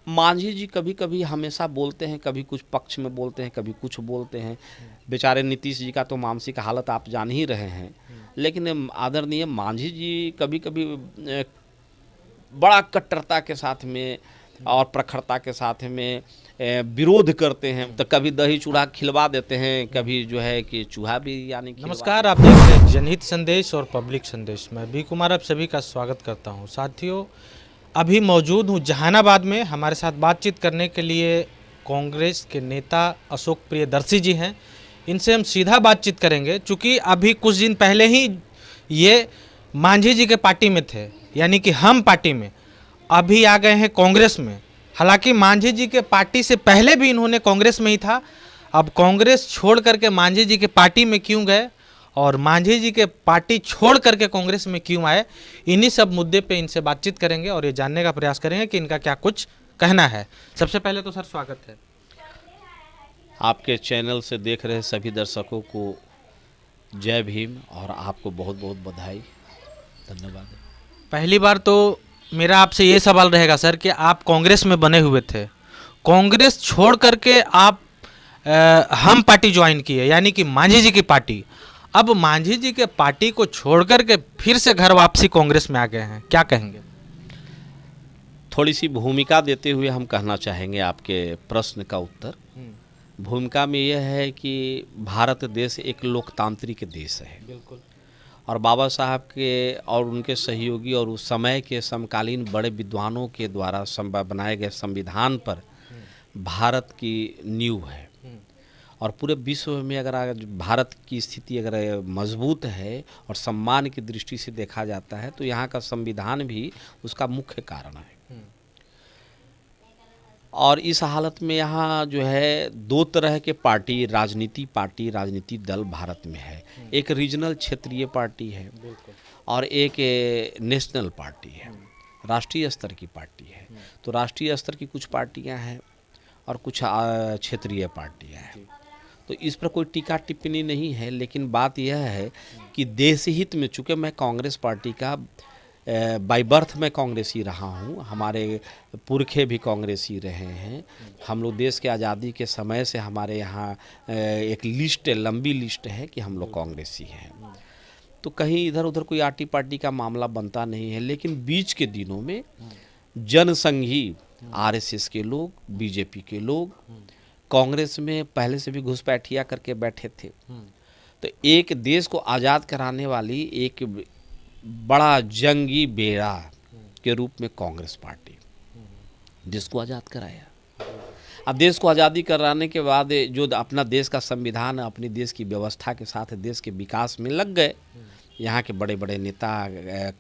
मांझी जी कभी कभी हमेशा बोलते हैं, कभी कुछ पक्ष में बोलते हैं, कभी कुछ बोलते हैं। बेचारे नीतीश जी का तो मानसिक हालत आप जान ही रहे हैं। लेकिन आदरणीय मांझी जी कभी कभी बड़ा कट्टरता के साथ में और प्रखरता के साथ में विरोध करते हैं। तो कभी दही चूड़ा खिलवा देते हैं, कभी जो है कि चूहा भी यानी नमस्कार, आप देख रहे हैं जनहित संदेश और पब्लिक संदेश। मैं बी कुमार आप सभी का स्वागत करता हूं। साथियों, अभी मौजूद हूं जहानाबाद में। हमारे साथ बातचीत करने के लिए कांग्रेस के नेता अशोक प्रियदर्शी जी हैं। इनसे हम सीधा बातचीत करेंगे, चूँकि अभी कुछ दिन पहले ही ये मांझी जी के पार्टी में थे, यानी कि हम पार्टी में, अभी आ गए हैं कांग्रेस में। हालांकि मांझी जी के पार्टी से पहले भी इन्होंने कांग्रेस में ही था। अब कांग्रेस छोड़ करके मांझी जी के पार्टी में क्यों गए और मांझी जी के पार्टी छोड़ करके कांग्रेस में क्यों आए, इन्हीं सब मुद्दे पे इनसे बातचीत करेंगे और ये जानने का प्रयास करेंगे कि इनका क्या कुछ कहना है। सबसे पहले तो सर स्वागत है। आपके चैनल से देख रहे सभी दर्शकों को जय भीम और आपको बहुत बहुत बधाई, धन्यवाद। पहली बार तो मेरा आपसे ये सवाल रहेगा सर कि आप कांग्रेस में बने हुए थे, कांग्रेस छोड़ करके आप हम पार्टी ज्वाइन किए, यानी कि मांझी जी की पार्टी। अब मांझी जी के पार्टी को छोड़ करके फिर से घर वापसी कांग्रेस में आ गए हैं, क्या कहेंगे? थोड़ी सी भूमिका देते हुए हम कहना चाहेंगे आपके प्रश्न का उत्तर। भूमिका में यह है कि भारत देश एक लोकतांत्रिक देश है। बिल्कुल। और बाबा साहब के और उनके सहयोगी और उस समय के समकालीन बड़े विद्वानों के द्वारा बनाए गए संविधान पर भारत की नींव है। और पूरे विश्व में अगर भारत की स्थिति अगर मजबूत है और सम्मान की दृष्टि से देखा जाता है तो यहाँ का संविधान भी उसका मुख्य कारण है। और इस हालत में यहाँ जो है दो तरह के राजनीति दल भारत में है। एक रीजनल क्षेत्रीय पार्टी है और एक नेशनल पार्टी है, राष्ट्रीय स्तर की पार्टी है। तो राष्ट्रीय स्तर की कुछ पार्टियां हैं और कुछ क्षेत्रीय पार्टियां हैं। तो इस पर कोई टीका टिप्पणी नहीं है, लेकिन बात यह है कि देश हित में, चूँकि मैं कांग्रेस पार्टी का बाय बर्थ में कांग्रेसी रहा हूँ, हमारे पुरखे भी कांग्रेसी रहे हैं। हम लोग देश के आज़ादी के समय से हमारे यहाँ एक लिस्ट, लंबी लिस्ट है कि हम लोग कांग्रेसी हैं। तो कहीं इधर उधर कोई आटी पार्टी का मामला बनता नहीं है। लेकिन बीच के दिनों में जनसंघी आरएसएस के लोग, बीजेपी के लोग कांग्रेस में पहले से भी घुसपैठिया करके बैठे थे। तो एक देश को आज़ाद कराने वाली एक बड़ा जंगी बेड़ा के रूप में कांग्रेस पार्टी देश को आज़ाद कराया। अब देश को आज़ादी कराने के बाद जो अपना देश का संविधान, अपनी देश की व्यवस्था के साथ देश के विकास में लग गए। यहाँ के बड़े बड़े नेता,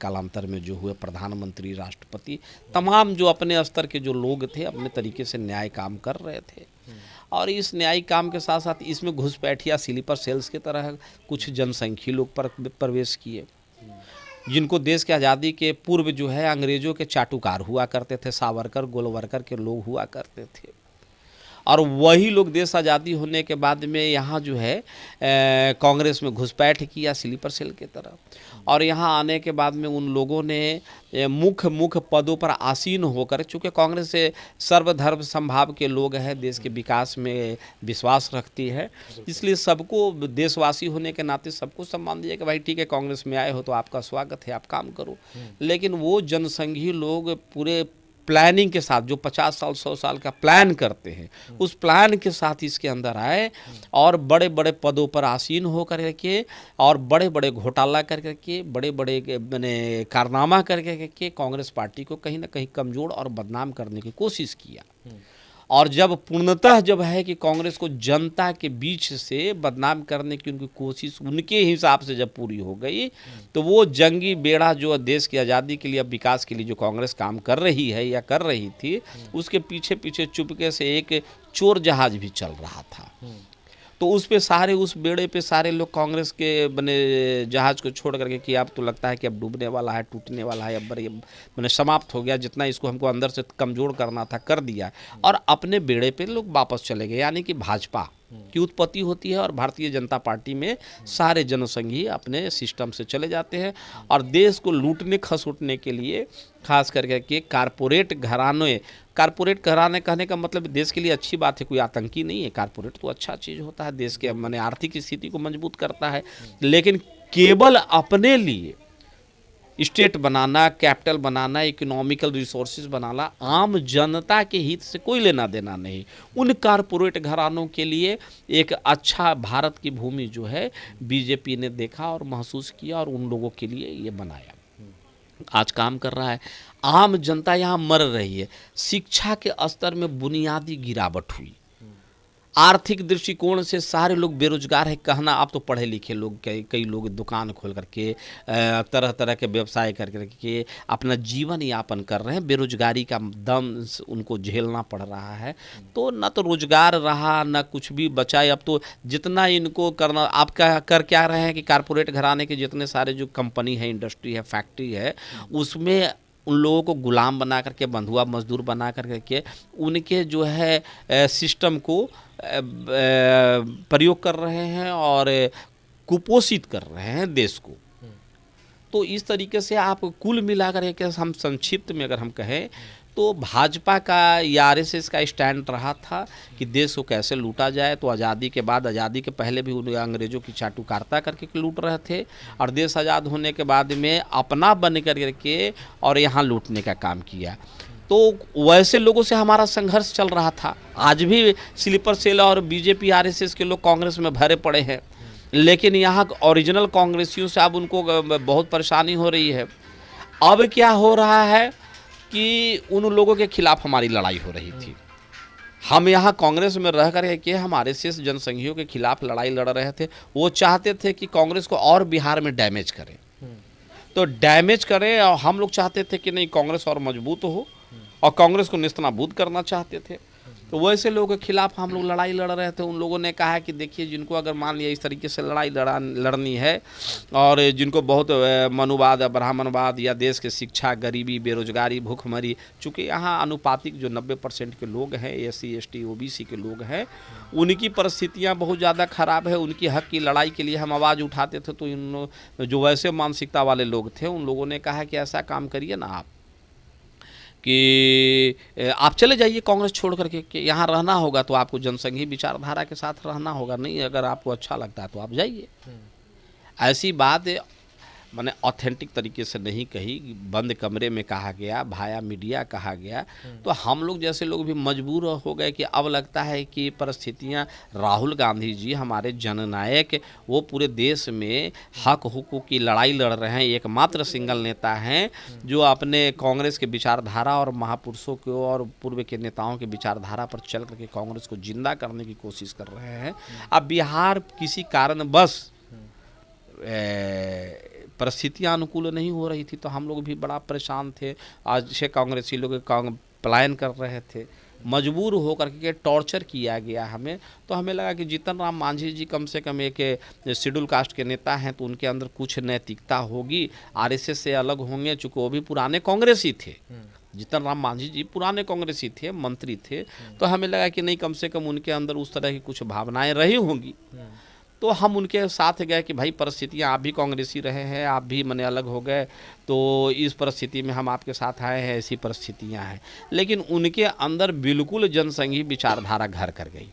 कालांतर में जो हुए प्रधानमंत्री, राष्ट्रपति, तमाम जो अपने स्तर के जो लोग थे अपने तरीके से न्याय काम कर रहे थे। और इस न्यायिक काम के साथ साथ इसमें घुसपैठिया स्लीपर सेल्स की तरह कुछ जनसंख्यी लोग प्रवेश किए, जिनको देश के आज़ादी के पूर्व जो है अंग्रेज़ों के चाटुकार हुआ करते थे, सावरकर गोलवरकर के लोग हुआ करते थे। और वही लोग देश आज़ादी होने के बाद में यहाँ जो है कांग्रेस में घुसपैठ किया स्लीपर सेल की तरह। और यहाँ आने के बाद में उन लोगों ने मुख्य पदों पर आसीन होकर, चूँकि कांग्रेस से सर्वधर्म समभाव के लोग हैं, देश के विकास में विश्वास रखती है, इसलिए सबको देशवासी होने के नाते सबको सम्मान दिया कि भाई ठीक है, कांग्रेस में आए हो तो आपका स्वागत है, आप काम करो। लेकिन वो जनसंघी लोग पूरे प्लानिंग के साथ, जो 50 साल 100 साल का प्लान करते हैं, उस प्लान के साथ इसके अंदर आए और बड़े बड़े पदों पर आसीन हो करके और बड़े बड़े घोटाला करके, बड़े बड़े मैंने कारनामा करके कांग्रेस पार्टी को कहीं ना कहीं कमज़ोर और बदनाम करने की कोशिश किया। और जब पूर्णतः जब है कि कांग्रेस को जनता के बीच से बदनाम करने की उनकी कोशिश उनके हिसाब से जब पूरी हो गई, तो वो जंगी बेड़ा जो देश की आज़ादी के लिए, विकास के लिए जो कांग्रेस काम कर रही है या कर रही थी, उसके पीछे पीछे चुपके से एक चोर जहाज भी चल रहा था। तो उस बेड़े पे सारे लोग कांग्रेस के बने जहाज को छोड़ करके कि अब तो लगता है कि अब डूबने वाला है, टूटने वाला है, अब ये मैंने समाप्त हो गया, जितना इसको हमको अंदर से कमज़ोर करना था कर दिया, और अपने बेड़े पे लोग वापस चले गए। यानी कि भाजपा की उत्पत्ति होती है और भारतीय जनता पार्टी में सारे जनसंघी अपने सिस्टम से चले जाते हैं और देश को लूटने खसोटने के लिए खास करके कारपोरेट घराने कहने का मतलब देश के लिए अच्छी बात है, कोई आतंकी नहीं है। कारपोरेट तो अच्छा चीज़ होता है, देश के माने आर्थिक स्थिति को मजबूत करता है, लेकिन केवल अपने लिए स्टेट बनाना, कैपिटल बनाना, इकोनॉमिकल रिसोर्सेज बनाना, आम जनता के हित से कोई लेना देना नहीं। उन कारपोरेट घरानों के लिए एक अच्छा भारत की भूमि जो है बीजेपी ने देखा और महसूस किया और उन लोगों के लिए ये बनाया, आज काम कर रहा है। आम जनता यहाँ मर रही है, शिक्षा के स्तर में बुनियादी गिरावट हुई, आर्थिक दृष्टिकोण से सारे लोग बेरोजगार है। कहना आप तो पढ़े लिखे लोग, कई लोग दुकान खोल करके तरह तरह के व्यवसाय करके अपना जीवन यापन कर रहे हैं, बेरोजगारी का दम उनको झेलना पड़ रहा है। तो न तो रोजगार रहा न कुछ भी बचा। अब तो जितना इनको करना, आप कर क्या रहे हैं कि कारपोरेट घराने के जितने सारे जो कंपनी है, इंडस्ट्री है, फैक्ट्री है, उसमें उन लोगों को गुलाम बना करके, बंधुआ मजदूर बना करके उनके जो है सिस्टम को प्रयोग कर रहे हैं और कुपोषित कर रहे हैं देश को। तो इस तरीके से आप कुल मिलाकर के हम संक्षिप्त में अगर हम कहें तो भाजपा का या आरएसएस का स्टैंड रहा था कि देश को कैसे लूटा जाए। तो आज़ादी के बाद, आज़ादी के पहले भी उन अंग्रेज़ों की चाटुकारिता करके लूट रहे थे और देश आज़ाद होने के बाद में अपना बन करके और यहाँ लूटने का काम किया। तो वैसे लोगों से हमारा संघर्ष चल रहा था। आज भी स्लीपर सेल और बीजेपी आरएसएस के लोग कांग्रेस में भरे पड़े हैं, लेकिन यहाँ ओरिजिनल कांग्रेसियों से अब उनको बहुत परेशानी हो रही है। अब क्या हो रहा है कि उन लोगों के खिलाफ हमारी लड़ाई हो रही थी। हम यहाँ कांग्रेस में रह कर के हम आरएसएस जनसंघियों के खिलाफ लड़ाई लड़ रहे थे। वो चाहते थे कि कांग्रेस को और बिहार में डैमेज करें, तो डैमेज करें, और हम लोग चाहते थे कि नहीं कांग्रेस और मजबूत हो और कांग्रेस को नेस्तनाबूद करना चाहते थे। तो वैसे लोगों के खिलाफ हम लोग लड़ाई लड़ रहे थे। उन लोगों ने कहा कि देखिए, जिनको अगर मान लिया इस तरीके से लड़ाई लड़नी है और जिनको बहुत मनुवाद, ब्राह्मणवाद या देश के शिक्षा, गरीबी, बेरोजगारी, भूखमरी, चूँकि यहाँ अनुपातिक जो 90% के लोग हैं, SC ST OBC के लोग हैं, उनकी परिस्थितियाँ बहुत ज़्यादा ख़राब है। उनकी हक की लड़ाई के लिए हम आवाज़ उठाते थे। तो इन जो वैसे मानसिकता वाले लोग थे, उन लोगों ने कहा कि ऐसा काम करिए ना आप कि आप चले जाइए कांग्रेस छोड़ करके, कि यहाँ रहना होगा तो आपको जनसंघी विचारधारा के साथ रहना होगा, नहीं अगर आपको अच्छा लगता है तो आप जाइए। ऐसी बात मैंने ऑथेंटिक तरीके से नहीं कही, बंद कमरे में कहा गया, भाया मीडिया कहा गया। तो हम लोग जैसे लोग भी मजबूर हो गए कि अब लगता है कि परिस्थितियां, राहुल गांधी जी हमारे जननायक, वो पूरे देश में हक हुकूक की लड़ाई लड़ रहे हैं, एकमात्र सिंगल नेता हैं जो अपने कांग्रेस के विचारधारा और महापुरुषों को और पूर्व के नेताओं के विचारधारा पर चल करके कांग्रेस को जिंदा करने की कोशिश कर रहे हैं। अब बिहार किसी कारण बस परिस्थितियाँ अनुकूल नहीं हो रही थी, तो हम लोग भी बड़ा परेशान थे। आज से कांग्रेसी लोग पलायन कर रहे थे, मजबूर होकर के टॉर्चर किया गया हमें। तो हमें लगा कि जीतन राम मांझी जी कम से कम एक शेड्यूल कास्ट के नेता हैं, तो उनके अंदर कुछ नैतिकता होगी, आरएसएस से अलग होंगे, चूँकि वो भी पुराने कांग्रेसी थे। जीतन राम मांझी जी पुराने कांग्रेसी थे, मंत्री थे। तो हमें लगा कि नहीं, कम से कम उनके अंदर उस तरह की कुछ भावनाएं रही होंगी। तो हम उनके साथ गए कि भाई परिस्थितियाँ, आप भी कांग्रेसी रहे हैं, आप भी मने अलग हो गए, तो इस परिस्थिति में हम आपके साथ आए हैं, ऐसी परिस्थितियाँ हैं। लेकिन उनके अंदर बिल्कुल जनसंघी विचारधारा घर कर गई।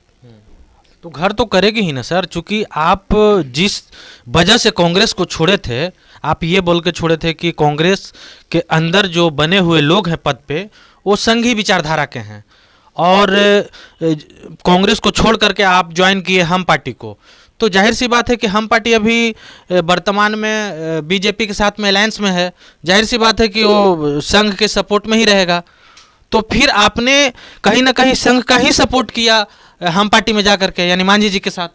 तो घर तो करेगी ही ना सर, चूंकि आप जिस वजह से कांग्रेस को छोड़े थे, आप ये बोल के छोड़े थे कि कांग्रेस के अंदर जो बने हुए लोग हैं पद पे, वो संघी विचारधारा के हैं, और कांग्रेस को छोड़ करके आप ज्वाइन किए हम पार्टी को। तो जाहिर सी बात है कि हम पार्टी अभी वर्तमान में बीजेपी के साथ में अलायंस में है, जाहिर सी बात है कि वो संघ के सपोर्ट में ही रहेगा। तो फिर आपने कहीं ना कहीं संघ का ही सपोर्ट किया हम पार्टी में जा करके, यानी मांझी जी के साथ।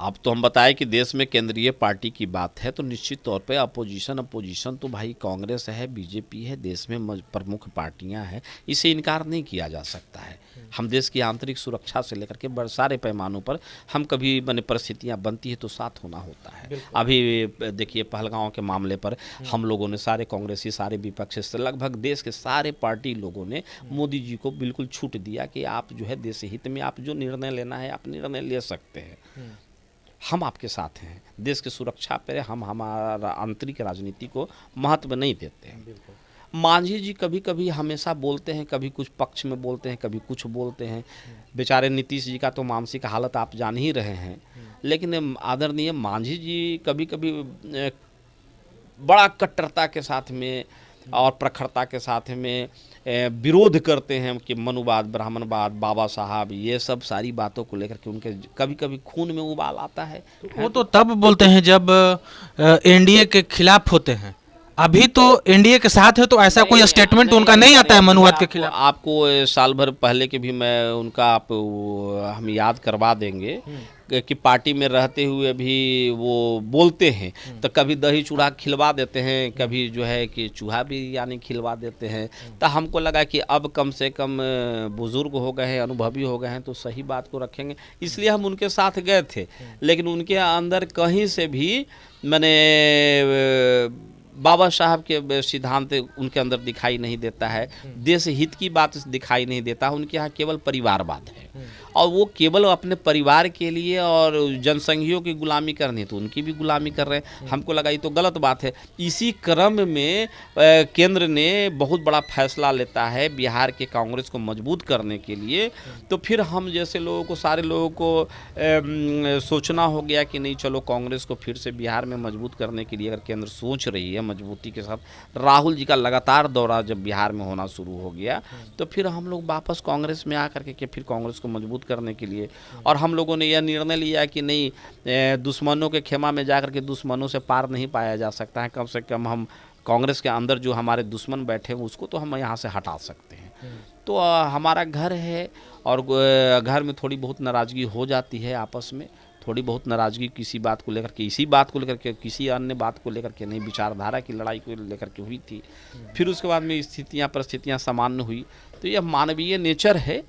अब तो हम बताएं कि देश में केंद्रीय पार्टी की बात है तो निश्चित तौर पे अपोजिशन तो भाई कांग्रेस है, बीजेपी है, देश में प्रमुख पार्टियां हैं, इसे इनकार नहीं किया जा सकता है। हम देश की आंतरिक सुरक्षा से लेकर के बड़े सारे पैमानों पर हम कभी मैंने परिस्थितियां बनती है तो साथ होना होता है। अभी देखिए पहलगांव के मामले पर हम लोगों ने सारे कांग्रेसी, सारे विपक्षी से लगभग देश के सारे पार्टी लोगों ने मोदी जी को बिल्कुल छूट दिया कि आप जो है देश हित में आप जो निर्णय लेना है आप निर्णय ले सकते हैं, हम आपके साथ हैं। देश की सुरक्षा पर हम हमारा आंतरिक राजनीति को महत्व नहीं देते हैं। मांझी जी कभी कभी हमेशा बोलते हैं, कभी कुछ पक्ष में बोलते हैं, कभी कुछ बोलते हैं। बेचारे नीतीश जी का तो मानसिक हालत आप जान ही रहे हैं, लेकिन आदरणीय मांझी जी कभी कभी बड़ा कट्टरता के साथ में और प्रखरता के साथ में विरोध करते हैं कि मनुवाद, ब्राह्मणवाद, बाबा साहब, ये सब सारी बातों को लेकर के उनके कभी कभी खून में उबाल आता है। वो तो तब बोलते हैं जब एनडीए के खिलाफ होते हैं, अभी तो एनडीए के साथ है तो ऐसा कोई स्टेटमेंट उनका नहीं आता है मनुवाद के खिलाफ। आपको साल भर पहले के भी मैं उनका हम याद करवा देंगे कि पार्टी में रहते हुए भी वो बोलते हैं, तो कभी दही चूड़ा खिलवा देते हैं, कभी जो है कि चूहा भी यानी खिलवा देते हैं। तो हमको लगा कि अब कम से कम बुजुर्ग हो गए हैं, अनुभवी हो गए हैं, तो सही बात को रखेंगे, इसलिए हम उनके साथ गए थे। लेकिन उनके अंदर कहीं से भी मैंने बाबा साहब के सिद्धांत उनके अंदर दिखाई नहीं देता है, देश हित की बात दिखाई नहीं देता। उनके यहाँ केवल परिवारवाद है और वो केवल अपने परिवार के लिए और जनसंघियों की गुलामी करनी, तो उनकी भी गुलामी कर रहे हैं। हमको लगा ये तो गलत बात है। इसी क्रम में केंद्र ने बहुत बड़ा फैसला लेता है बिहार के कांग्रेस को मजबूत करने के लिए, तो फिर हम जैसे लोगों को, सारे लोगों को सोचना हो गया कि नहीं चलो कांग्रेस को फिर से बिहार में मजबूत करने के लिए अगर केंद्र सोच रही है मजबूती के साथ, राहुल जी का लगातार दौरा जब बिहार में होना शुरू हो गया तो फिर हम लोग वापस कांग्रेस में आकर के फिर कांग्रेस को मजबूत करने के लिए, और हम लोगों ने यह निर्णय लिया कि नहीं, दुश्मनों के खेमा में जाकर के दुश्मनों से पार नहीं पाया जा सकता है। कम से कम हम कांग्रेस के अंदर जो हमारे दुश्मन बैठे हैं उसको तो हम यहाँ से हटा सकते हैं। तो हमारा घर है और घर में थोड़ी बहुत नाराज़गी हो जाती है, आपस में थोड़ी बहुत नाराज़गी किसी बात को लेकर के, इसी बात को लेकर के, किसी अन्य बात को लेकर के नहीं, विचारधारा की लड़ाई को लेकर के हुई थी। फिर उसके बाद में स्थितियाँ परिस्थितियाँ सामान्य हुई। तो यह मानवीय नेचर है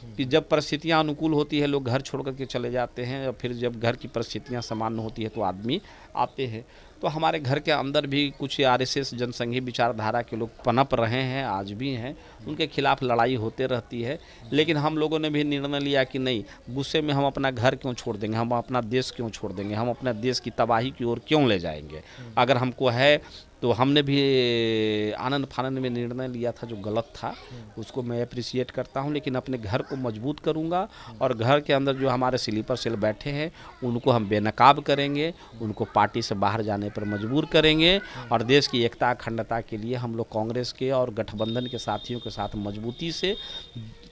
कि जब परिस्थितियाँ अनुकूल होती है लोग घर छोड़ करके चले जाते हैं, और फिर जब घर की परिस्थितियाँ सामान्य होती है तो आदमी आते हैं। तो हमारे घर के अंदर भी कुछ आरएसएस जनसंघी विचारधारा के लोग पनप रहे हैं, आज भी हैं, उनके खिलाफ लड़ाई होते रहती है। लेकिन हम लोगों ने भी निर्णय लिया कि नहीं, गुस्से में हम अपना घर क्यों छोड़ देंगे, हम अपना देश क्यों छोड़ देंगे, हम अपने देश की तबाही की ओर क्यों ले जाएंगे। अगर हमको है तो हमने भी आनंद फानंद में निर्णय लिया था जो गलत था, उसको मैं अप्रिशिएट करता हूं, लेकिन अपने घर को मजबूत करूंगा और घर के अंदर जो हमारे स्लीपर सेल बैठे हैं उनको हम बेनकाब करेंगे, उनको पार्टी से बाहर जाने पर मजबूर करेंगे, और देश की एकता अखंडता के लिए हम लोग कांग्रेस के और गठबंधन के साथियों के साथ मजबूती से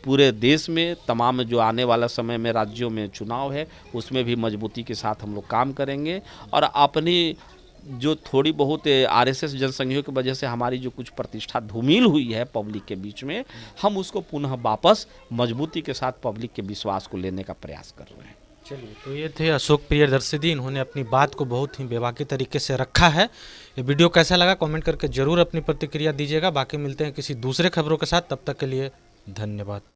पूरे देश में तमाम जो आने वाला समय में राज्यों में चुनाव है उसमें भी मजबूती के साथ हम लोग काम करेंगे। और अपनी जो थोड़ी बहुत आरएसएस जनसंघियों की वजह से हमारी जो कुछ प्रतिष्ठा धूमिल हुई है पब्लिक के बीच में, हम उसको पुनः वापस मजबूती के साथ पब्लिक के विश्वास को लेने का प्रयास कर रहे हैं। चलिए, तो ये थे अशोक प्रियदर्शी। इन्होंने अपनी बात को बहुत ही बेबाकी तरीके से रखा है। ये वीडियो कैसा लगा कमेंट करके जरूर अपनी प्रतिक्रिया दीजिएगा। बाकी मिलते हैं किसी दूसरे खबरों के साथ, तब तक के लिए धन्यवाद।